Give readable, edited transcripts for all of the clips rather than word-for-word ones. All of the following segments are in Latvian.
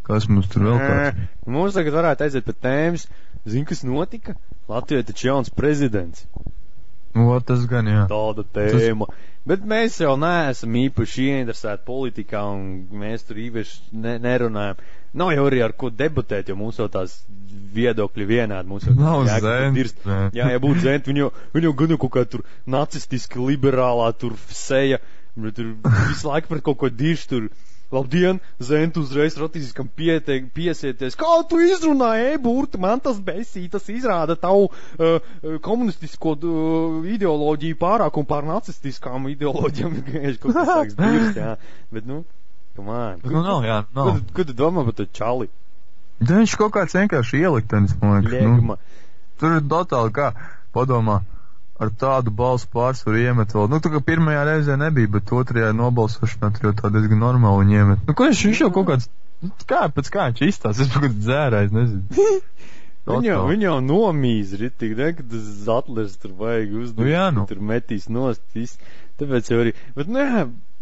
Kas mums tur vēl tāds? Mums tagad varētu aiziet pēc tēmas. Zini, kas notika? Latvijai taču jauns prezidents. Tas gan, jā. Tāda tēma. Bet mēs jau neesam īpaši ieinteresēti politikā, un mēs tur īpaši nerunājam. Nav jau arī ar ko debatēt, jo mums jau tās viedokļi vienādi. Mums jau nav zent. Jā, ja būtu zent, viņi jau gan kaut kā tur nacistiski, liberālā tur seja, bet tur visu laiku pret kaut ko dirž tur. Labdien, Zent uzreiz ratiskam piesieties. Kā tu izrunāji, Burti, man tas besī, tas izrāda tavu komunistisko ideoloģiju pārāk un pār nacistiskām ideoloģijām. Kaut kas sāks dirst, jā. Bet, come on. Nav, jā, nav. Ko tu domā par to čali? Viņš kaut kāds vienkārši ieliktenis, man liekas. Tur ir totāli kā, padomā, ar tādu balsu pārsvaru iemet vēl. Tā kā pirmajā reizē nebija, bet otrajā nobalsošanā tur jau tā diezgan normāli viņi iemet. Ko viņš jau kaut kāds, pēc kā viņš izstās? Es kaut kāds dzērājs, nezinu. Viņi jau nomīz, ritīgi, ne, kad tas atlers tur vajag uzdot, tur metīs nost, tāpēc jau arī, bet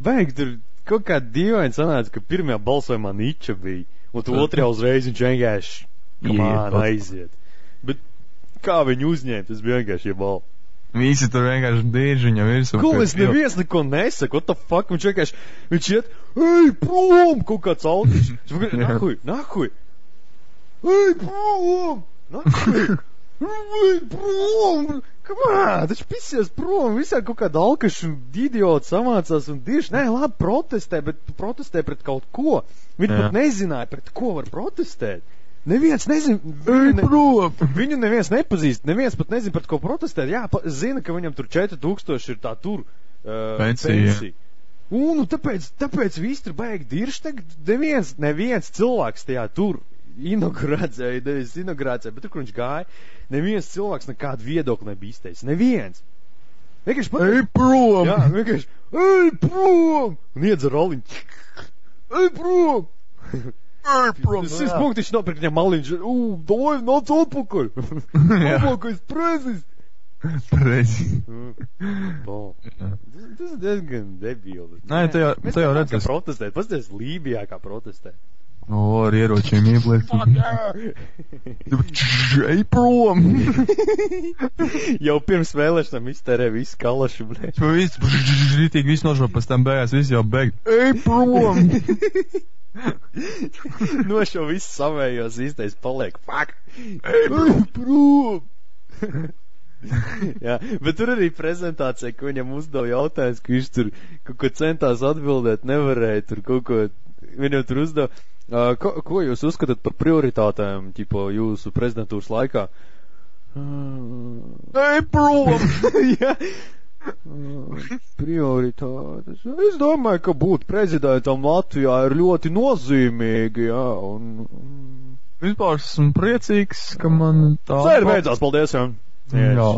vajag tur kaut kā dīvaini sanāca, ka pirmajā balsojumā Niča bija, un tu otrajā uzreiz viņš vienkārši aiziet. Bet kā viņi uzņēma, tas bija vienkārši jebal. Visi tur vienkārši dīrž viņam virsū. Ko es neviens neko nesaku, what the fuck, viņš vienkārši, viņš iet, ej, prom, kaut kāds autis. Nahuj, ej, prom, ej, prom, taču pisies prom, visā kaut kāda alkaša idiota samācās un dīrž, labi protestē, bet protestē pret kaut ko. Viņi pat nezināja, pret ko var protestēt. Neviens nezin, viņu neviens nepazīst, neviens pat nezin, pret ko protestēt. Jā, zina, ka viņam tur 4000 ir tā tur pensija. Un tāpēc visi tur baigi dirž, tagad neviens cilvēks tajā tur inaugurācijā, bet tur, kur viņš gāja, neviens cilvēks nekādu viedokli nebija izteicis. Neviens. Vienkārši ej prom! Jā, vienkārši, ej prom! Un iedzer roliņu. Ej prom! Tas ir punktiši nopirkt viņam maliņš. Doj, nāc atpakaļ. Labākais prezis. Tas ir diezgan debīli. Nē, tu jau redzēs. Protestēt. Pasties Lībijā kā protestēt. Ar ieročiem iebliekt. Ej prom. Jau pirms vēlēšanām iztērē visu kalašu, blēd. Viss nožo, pēc tam beigās, viss jau beigt. Ej prom. Šo visu savējos īstais paliek. Fuck! Ej prom! Jā, bet tur arī prezentācija, ka viņam uzdeva jautājums, ka viņš tur kaut ko centās atbildēt, nevarēja tur kaut ko, viņam tur uzdeva, ko jūs uzskatāt par prioritātēm, jūsu prezidentūras laikā? Ej prom! Jā. Prioritātes. Es domāju, ka būt prezidentam Latvijā ir ļoti nozīmīgi, jā, un vispār esmu priecīgs, ka man tā... Sēri beidzās, paldies, jā. Jā.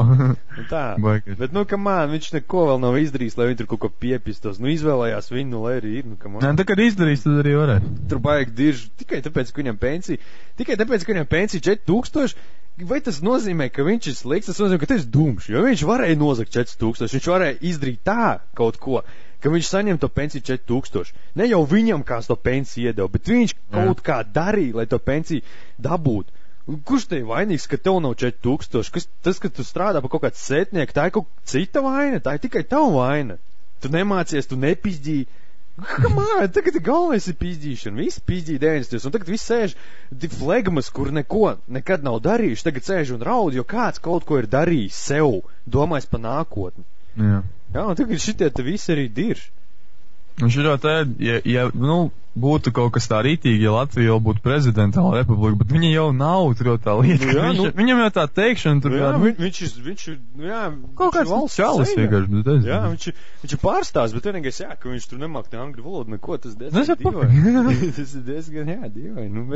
Tā. Bet, viņš neko vēl nav izdarījis, lai viņi tur kaut ko piepistos. Izvēlējās viņu, lai arī ir, Nē, tā, kad izdarīs, tad arī varēs. Tur baigi dirž, tikai tāpēc, ka viņam pensija 4000, vai tas nozīmē, ka viņš ir slikts, tas nozīmē, ka tas ir dumšs, jo viņš varēja nozagt 4000, viņš varēja izdarīt tā kaut ko, ka viņš saņem to pensiju 4000. Ne jau viņam kāds to pensiju iedeva, bet viņš kaut kā darīja, lai to pensiju dabūtu. Kurš te ir vainīgs, ka tev nav 4000? Tas, ka tu strādā pa kaut kāds sētnieku, tā ir kaut cita vaina, tā ir tikai tava vaina. Tu nemācies, tu nepizdīji. Tagad galvenais ir pizdīšana. Visi pizdīja 90. Un tagad viss sēž flegmas, kur neko nekad nav darījuši. Tagad sēž un raud, jo kāds kaut ko ir darījis sev, domājis pa nākotni. Jā, un tagad šitie te visi arī dirž. Un šitā te, ja būtu kaut kas tā rītīgi, ja Latvija jau būtu prezidentāla republika, bet viņa jau nav tur jau tā lieta. Viņam jau tā teikšana tur. Jā, viņš ir, kaut kāds čalis vienkārši. Jā, viņš ir pārstāvs, bet vienīgais, ka viņš tur nemāk ne angļu valodu, neko, tas diezgan dīvaini. Tas ir diezgan, dīvaini,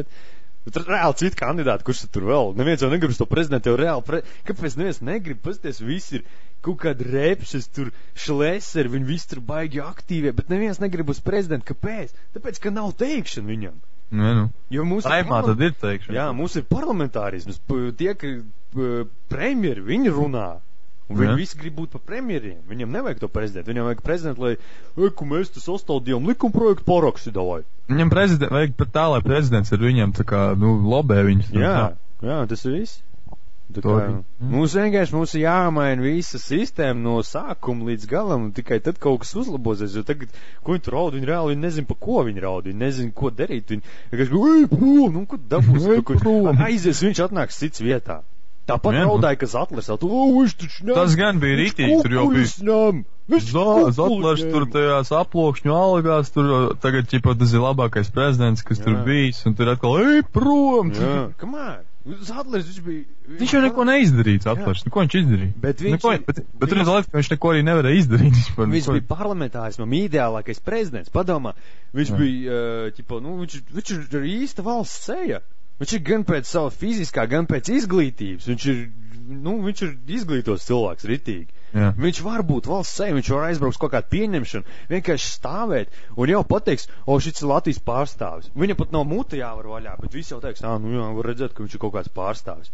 bet reāli citi kandidāti, kurš tur vēl, neviens jau negrib to prezidentu, jau reāli, kāpēc neviens negrib, pasties, visi ir kaut kādi repšas, tur šleseri, viņi visi tur baigi aktīvie, bet neviens negrib uz prezidentu, kāpēc? Tāpēc, ka nav teikšana viņam. Jo mūsu tad ir teikšana. Jā, mums ir parlamentārisms, tie, ka premjeri, viņi runā, Un viņi visi grib būt par premjeriem. Viņam nevajag to prezidentu. Viņam vajag prezidentu, lai, ku mēs te sastādījām likumprojektu paraksti davai. Viņam vajag pat tā, lai prezidents ar viņam tā kā, lobē viņus. Jā, tas ir viss. Mums ir jāmaina visa sistēma no sākuma līdz galam, un tikai tad kaut kas uzlabosies, jo tagad, ko viņi tur raud, viņi reāli nezin, pa ko viņi raud, viņi nezin, ko darīt, viņi vienkārši, prom, ko dabūs, aizies, viņš atnāks cits vietā. Tāpat raudāja, kas Zatlers, viņš taču ņem. Tas gan bija rītīgi, tur jau bija. Zatlers tur tajās aploksņu algās, tur tagad, ķipa, tas ir labākais prezidents, kas tur bijis, un tur atkal, prom! Kamēr? Zatlers, viņš jau neko neizdarīja, Zatlers, ko viņš izdarīja? Bet tur ir laiks, ka viņš neko arī nevarēja izdarīt. Viņš bija parlamentārismam ideālākais prezidents, padomā, viņš bija, viņš ir īsta valsts seja. Viņš ir gan pēc sava fiziskā, gan pēc izglītības. Viņš ir izglītos cilvēks, ritīgi. Jā. Viņš var būt valsts seja, viņš var aizbraukt kaut kādu pieņemšanu, vienkārši stāvēt un jau pateiks, šis ir Latvijas pārstāvis. Viņa pat nav muta jāvar vaļā, bet visi jau teiks, var redzēt, ka viņš ir kaut kāds pārstāvis.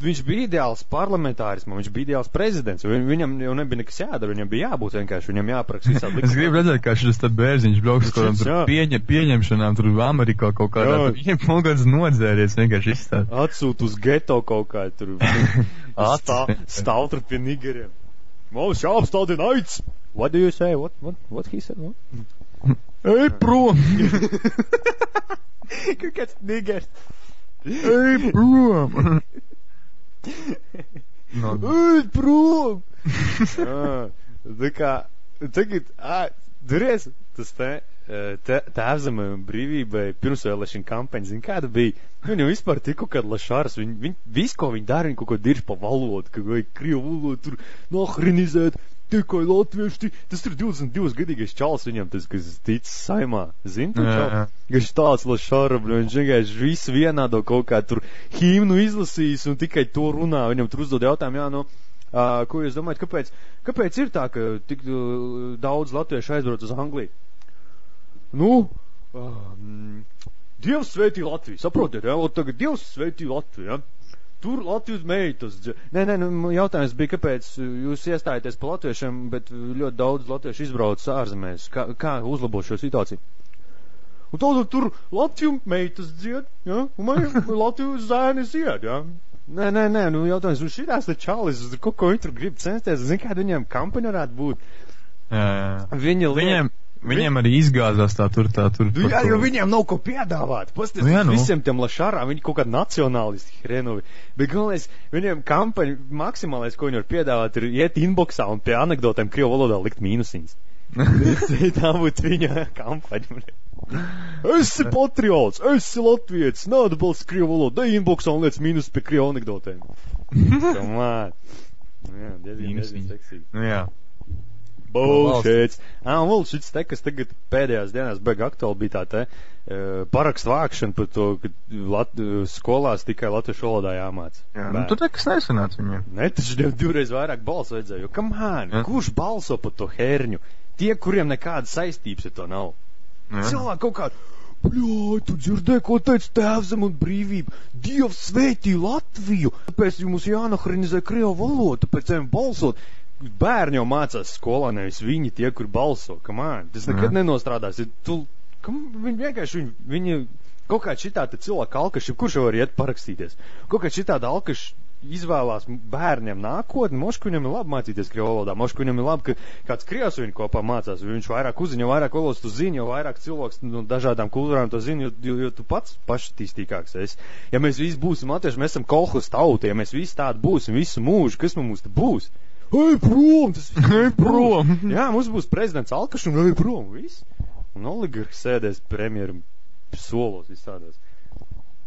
Viņš bija ideāls parlamentārismam, viņš bija ideāls prezidents, viņam jau nebija nekas jādara, viņam bija jābūt vienkārši, viņam jāapraksta visādi likumi. Es gribu redzēt, kā šis tad bērziņš brauks kaut kādam pieņemšanām, tur Amerikā kaut kādā, viņam kaut kāds nodzēries vienkārši izstāt. Atsūt uz geto kaut kā, tur stāv tur pie nigeriem. Mums jāapstādina aids! What do you say? What he said? Ej, prom! Kaut kāds nigers. Ej, prom! Ej, prom! Tā kā, tagad, duries, tas tēvzemē un brīvībai pirmsvēlēšana kampaņa, zin kāda bija? Viņam vispār tik kaut kāda lašāras, visu, ko viņi dara, viņi kaut ko dirž pa valodu, ka vajag krievu valodu tur nahrinizēt, tikai latvieši, tas tur 22-gadīgais čals viņam, tas, kas ticis saimā, zin tu čals? Viņš tāds lašāra, viņš vienkārši visu vienādo kaut kā tur himnu izlasījis un tikai to runā, viņam tur uzdod jautājumu, ko jūs domājat, kāpēc ir tā, ka tik daudz latviešu aizbrauc uz Angliju? Dievs sveitī Latviju, saprotiet, tagad Dievs sveitī Latviju, ja? Tur Latvijas meitas. Nē, jautājums bija, kāpēc jūs iestājaties pa latviešiem, bet ļoti daudz latviešu izbrauc ārzemēs. Kā uzlabot šo situāciju? Un tātad tur Latviju meitas dzied, ja? Un Latviju zēni zied, ja? Nē, jautājums, šitās te čalis, ko viņi tur grib censties, zin, kāda viņiem kampaņa varētu būt? Jā. Viņiem arī izgāzās tā tur. Jā, jo viņiem nav ko piedāvāt. Pasties, visiem tiem lašārām, viņi kaut kādi nacionālisti hrenovi. Bet galvenais, viņiem kampaņa maksimālais, ko viņi var piedāvāt, ir iet inboxā un pie anekdotēm krievu valodā likt mīnusiņas. Tā būtu viņa kampaņa. Esi patriots, esi latvietis, neatbalsts krievu valodu, dai inboxā un liec mīnus pie krievu anekdotēm. Come on. Jā, diezgan seksīgi. Jā. Bullshit. Un šis te, kas tagad pēdējās dienās beiga aktuāli bija tā te parakstu vākšana par to, ka skolās tikai latviešu valodā jāmāc. Jā, tur nekas nesanāca viņiem. Ne, taču viņiem 2 reizes vairāk balsu vajadzēja, jo come on, kurš balso par to herņu? Tie, kuriem nekādas saistības ar to nav. Cilvēki kaut kādu, bļāj, tu dzirdēji, ko teica tēvzem un brīvība. Dievs sveitī Latviju. Tāpēc mums jānahrinizē krievu valodu, tāpēc ejam balsot. Bērni jau mācās skolā, nevis viņi tie, kur balso. Tas nekad nenostrādās. Viņi vienkārši, viņi kaut kā šitāda cilvēka alkaši, kurš jau var iet parakstīties. Kaut kā šitāda alkaši izvēlās bērniem nākotni, mošku viņam ir labi mācīties krievu valodā, mošku viņam ir labi, ka kāds krievs viņu kopā mācās, viņš vairāk uzzina, jo vairāk valodas tu zini, jo vairāk cilvēks no dažādām kultūrām to zini, jo tu pats pašatīstīgāks esi. Ja mēs visi būsim latvieši, mēs esam kolhos tauta, ja mēs visi tādi būsim visu mūžu, kas mums te būs? Ej, prom! Ej, prom! Jā, mums būs prezidents Alkašs un ej, prom, viss. Un oligarhs sēdēs premjeru solos visādās.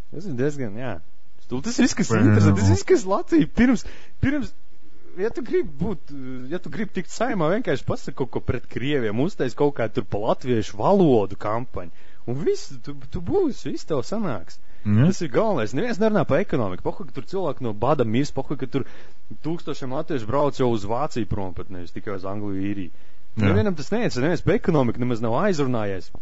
Tas ir diezgan, jā. Tas viss, kas interesanti, tas viss, kas Latvija pirms, ja tu gribi tikt saimā, vienkārši pasaka kaut ko pret krieviem, uztais kaut kā tur pa latviešu valodu kampaņu. Un viss, tu būsi, viss tev sanāks. Tas ir galvenais. Neviens nerunā par ekonomiku. Pohuļ, ka tur cilvēki no bada mirs, pohuļ, ka tur 1000 latviešu brauc jau uz Vāciju prom, pat nevis tikai uz Angliju, Īriju. Nevienam tas neviens par ekonomiku nemaz nav aizrunājies.